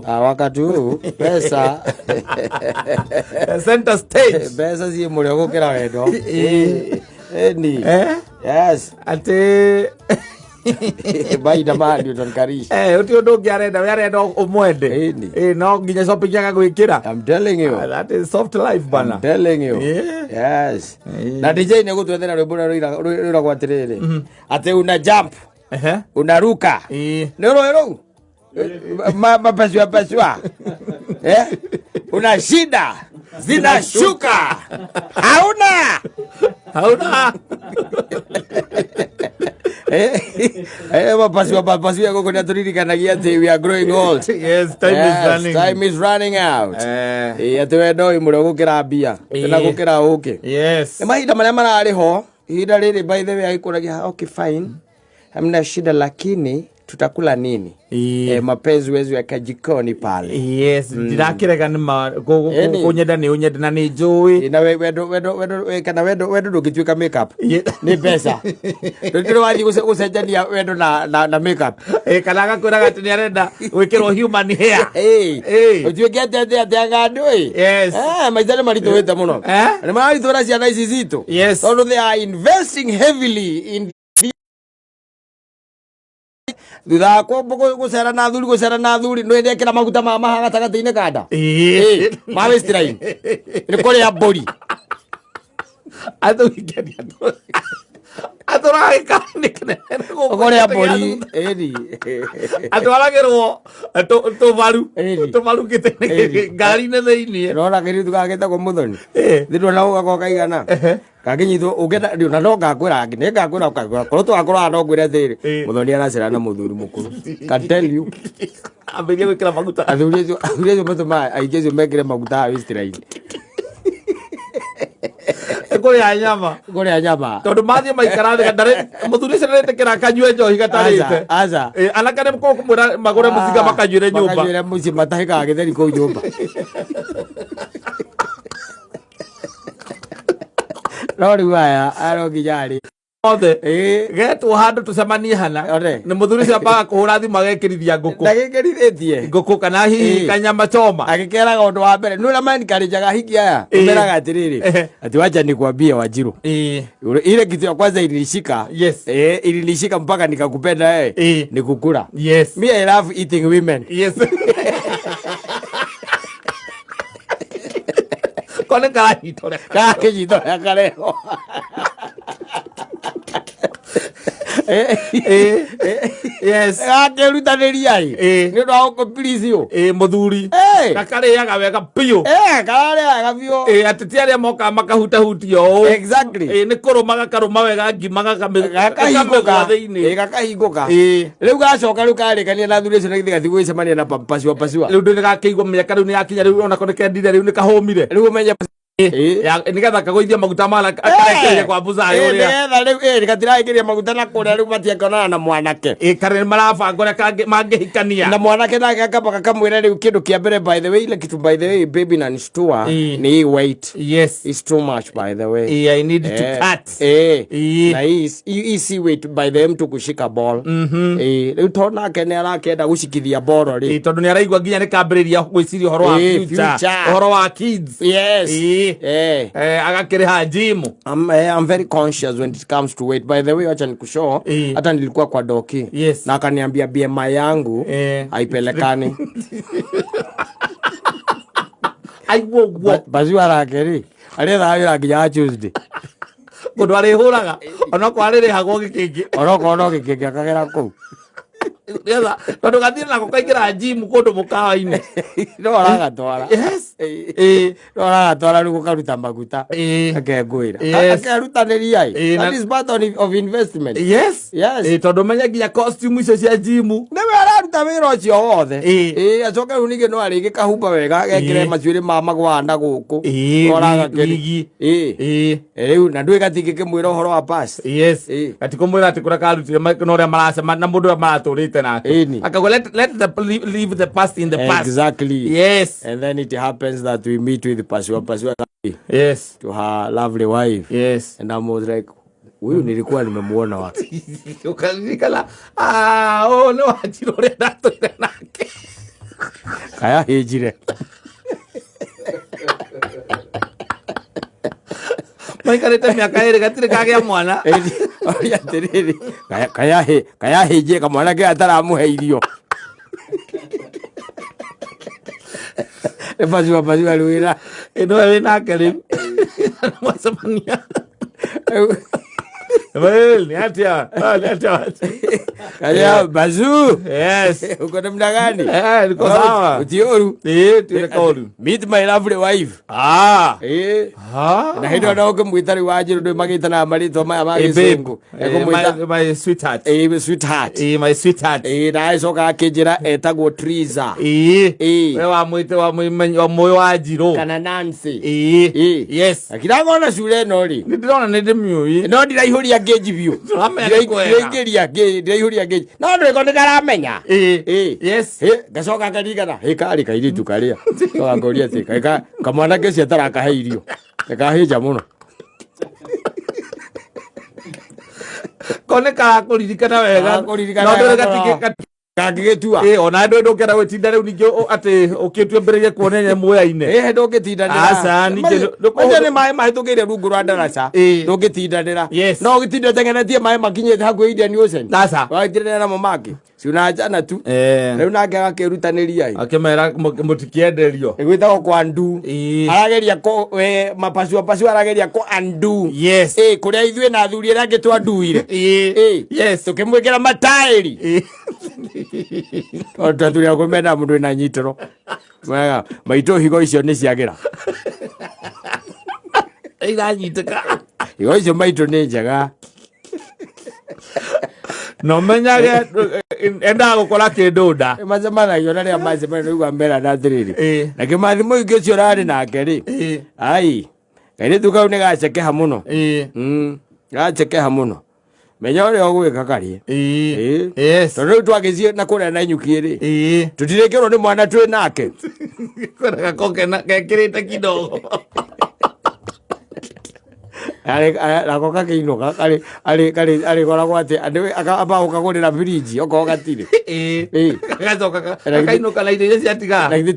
wakati huu pesa center stage pesa si muri gukira wendo ni yes ate baida mali utonkarishi utio ndogi arenda umwende no nginya shopping yaka gwikira. I'm telling you that is soft life bana. I'm telling you yes na DJ ne gutwethera rwimbo rwira gwatiriri ate una jump unaruka nero mapaswa una shida zinashuka hauna mapaswa yako kuna turirikanagia ati we are growing old. Yes, time is running out. Ate no imuro gukira mbia na gukira uke. Yes, mahinda maria marari ho ihinda riri by the way agikuragia okay fine hamna shida lakini tutakula nini? Mapenzi wezu ya kajikoni pale. Yes, ndirakirega nima kunyenda ni unyenda na ni joy. Na wedo ndugituika makeup. Ni pesa. Ndiro wathi gucenjania wedo na makeup. Kana gakwiraga ati ni arenda gwikirwo human hair. Utuike ati ng'andu Yes. maithare marito wete muno. Ni marito ciana ici zitu. Yes. So they are investing heavily in Duda ko gusera na thuri no endekera maguta ma mahaga tagate-ine kanda ma westirain ni kore ya bori atu ikeni atu raika nikene kore ya bori atwaragirwo to varu kitene ngari ne theini rora kiri tukageta ko muthoni thiru na ugako kaigana kaginyitwo ugenda na no ngakwira ngine ngakwira korwo twakora no ngwire thiri muthoni aracira na muthuri mukuru can tell you abege wikira maguta athuri matuma aigezo mekire maguta westirain kore anyama tondu mathie maikarathi gatare muthuri cerete kira kanywe njohi gatarite aza anakane mko kumura magore musiga makajure nyumba muci matahika githeri ko nyumba Lori waya arogijari othe getu handu tucemanie hana ni muthuri cia baga kuhura thimu agekirithia nguku ndagikirithie nguku kana hihi kanyama choma agikeraga undu wa mbere nura mani karijaga hiki aya umeraga atiriri ati wacha nikwambie Wanjiru ile kitu ya kwanza ilinishika ilinishika mpaka nikakupenda ni kukula. Yes, me I love eating women. Yes. Kone karahitore kakijitore kareho yes akerutanĩria nĩ ũndũ wa gũkũpirizio mũthuri gakarĩaga wega piũ kararĩaga biũ ateti arĩa moka makahutahutio ũũ exactly nĩ kũrũma gakarũma wega ngima gakahingũka gakahingũka rĩu gacoka rĩu karĩkania na thuri icio na githĩ gathi gwĩcemania na pasua rĩu ndĩ gakĩigua mĩaka rĩu nĩ yakinya rĩu ona kone kendire rĩu nĩ kahũmire rĩu ũmenye nigetha kagoithia maguta mala akarekeria kwa buza yoria riu gatiragiria maguta na kuria riu matiakona na mwanake kare marabanga ria mangehikania na mwanake nake akamba kamwira riu kindu kia mbere by the way ile kitu by the way baby na nistua ni weight. Yes, it's too much by the way. I need to cut na easy weight by the mtu kushika ball riu tona kene arakenda gushikithia ball ri tondu ni araigua nginya ni kambiriria gwiciria horo wa future horo wa kids. Yes, agakiriha gym. I'm very conscious when it comes to weight. By the way, acha nikushow hata nilikuwa kwa doki na akaniambia BMI yangu haipelekani. Aiwo basi warakeri aretha wira nginya Tuesday mundu arihuraga ona kwarire hagwo gikingi ono gikingi akagera ku yeza tondu gathire nako kaingira gym kundu mukawa-ine no aragatwara. Yes, no aragatwara riu gukaruta maguta akengwira akerutanĩria that is part of investment. Yes, tondu menye nginya costume icio cia gym niwe araruta wira ucio wothe acoke riu ningĩ no arĩgĩ kahumba wega gekĩre macuĩrĩ ma magwana gũkũ oragakĩrigi riu na ndũĩ gatingĩkĩmwĩra ũhoro wa pass. Yes, gatikũmwĩra atĩ kũrĩa karutire no ũrĩa maracema na mũndũ ũrĩa maratũrĩte nake akago let leave the past in the past. Exactly. Yes, and then it happens that we meet with Pasua yes to her lovely wife. Yes, and I was like huyu nilikuwa nimemuona wapi? Ukanikala no Wanjiru ũrĩa ndatũire nake kaya hejire maikarite miaka iri gatire kagea mwana oya tiriri kaya hejire kamwana ke ataramuhe irio Pasua luira ino wina kere masamania well niatia kaya bazu yes uko namna gani niko sawa utioru tulikoru meet my lovely wife na hindo na uko mwitari wajiru ndo magita na marito magisengu my sweetheart my sweetheart na isoka akijira etagwo Triza we wa moyo wajiru kana Nancy yes akirango na shule no ri ndirona nindi myui no ndiraihuri geji biu ndiraingeria geji no ndiko ndikaramenya yes gacoka karigana kari kairitu karia to ngoria ti kamwana kesi atarakahe irio kahinja muno kone kuririkana wega no ndiragatike kagigetua ona ndo kera wetinda riu ningio ati ukitwe mbere kuonenya muoya-ine ndungitindanira asa ninge ni mai mahitukiire rungu rwa ndaraca ndungitindanira no gitinda tengenetie mai makinyite hakuhi Indian Ocean asa wagitindanira namo maki ciuna jana tu riu nake agakirutaniria akimera mutikienderio igwitagwo kwa ndu arageria ko mapacu arageria ko andu kuria ithuĩ na athuri arĩa angĩ twanduire tukimwĩkĩra mataĩri tondũ turia kumena mũndũ wĩna nyitĩro wega maitũ higo icio nĩ ciagĩra iranyitĩka higo icio maitũ nĩ njega no menyage enda gukora kindu nda macemanagio na rĩa macemania rĩu ambera na atĩrĩrĩ na kĩmathimo ingĩ ũcio ũrarĩ nake rĩ ai kairĩtu kau nĩ gacekeha mũno gacekeha mũno menya ũrĩa ũgwĩka karĩ tondũ rĩu twagĩthiĩ na kũrĩa na inyuki rĩ tũtirĩkĩrwo nĩ mwana twĩ nake gekĩrĩte kidogo nako kakiinũka arĩ koragwo atĩ amba gũkagũrĩra biriji okorwo gatirĩ gakainũka na indo iria ciatiga na githĩ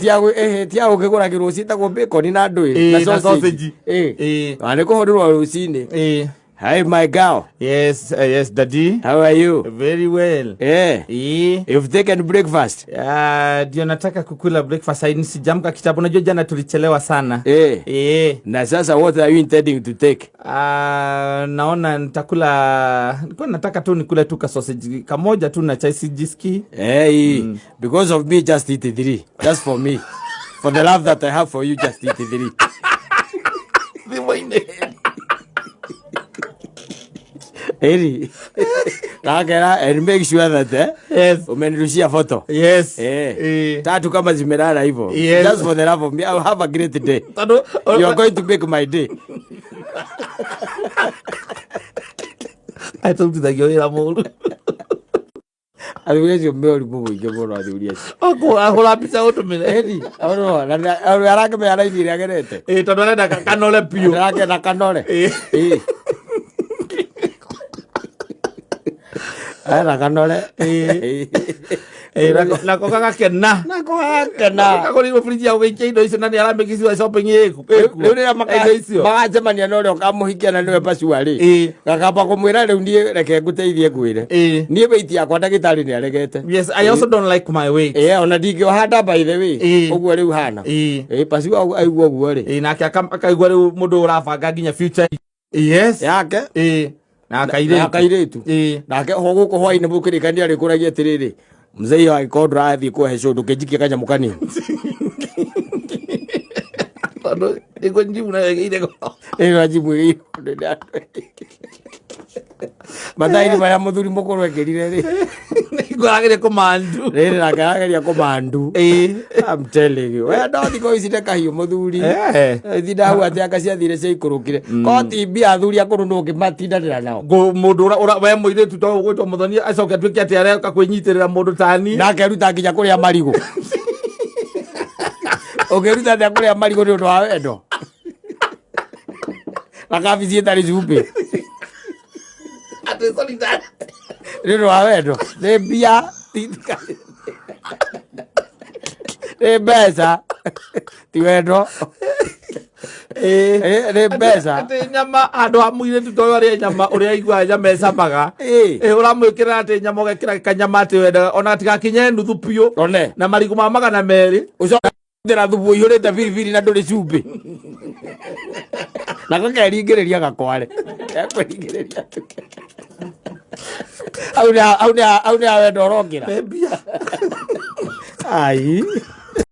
tiagũkĩgũragĩrwo ciĩtagwo bacon na ndũĩ na sausage nĩ kũhũrĩrwo rũcinĩ. Hi, my girl. Yes, Daddy. How are you? Very well. You've taken breakfast? Ndio nataka kukula breakfast. Sijamka kitabu. Najua jana tulichelewa sana. Na sasa what are you intending to take? Naona nitakula, nilikuwa nataka tu nikule tu ka sausage kamoja tu na chai sijiski. Because of me, just eat 3. Just for me. For the love that I have for you, just eat 3. Eri, kakera, and make sure that umenirushia photo. Tatu kama zimerara hivyo. Just for the love of me, I'll have a great day. You are going to make my day. I told you that you're a mole. Aliwezi umeori bubu igebora athuria. Ahora pizza utumire. Eri, arake me ara ithire agerete. Tondu arenda kanole piu. Arake na kanole. Era kanole nako gagakena kagũrĩirwo friji ya gũgĩikia indo icio na nĩ aramĩkiciwa shopping rĩu rĩrĩa magacemania na ũrĩa ũkamũhikia na nĩwe Pasua rĩ gakamba kũmwĩra rĩu niĩ reke ngũteithie ngwĩre niĩ weight yakwa ndagĩtarĩ nĩ aregete. Yes, I also don't like my weight. Ona ndingĩhanda by the way ũguo rĩu hana Pasua aigua ũguo rĩ nake akaigua rĩu mũndũ ũrabanga nginya future yake na akairitu nake ho guko hwaini mukirikania ari kuragia tiriri mzee wa ikodra athi kuhe shodo kejikia kanya mukani ndo iko njimu na ile njimu hiyo Madai maya muthuri mukuru ekerire ri nigwagire komandu riri nakageria komandu I'm telling you we don't go isite kahiu muthuri thida hu ati akaciathire cia ikurukire ko tibi athuri akuru ndo kimatindanira nao mundu ura we muire tu to gwitwo muthoni acoke twiki ati areka kwinyitirira mundu tani nake ruta nginya kuria marigo ogeruta nda kuria marigo ndo wa wendo akabizie tari zupe ate solidar rero a wendo de bia titka Rebesa. Tiwendo. Rebesa. Ate nyama andu amuire tutoyo ari nyama uri igwa nyama ecabaga. Uramwikira ati nyama ugekira kanyama ati wenda ona tigakinye nuthu piu. Na marigu ma magana meri. Ucoka ndira thubu ihurite biribiri na nduri cumbi. Na gakeringiriria gakware. Ekwingiriria tuke. Au ni wendo urongira. Ai.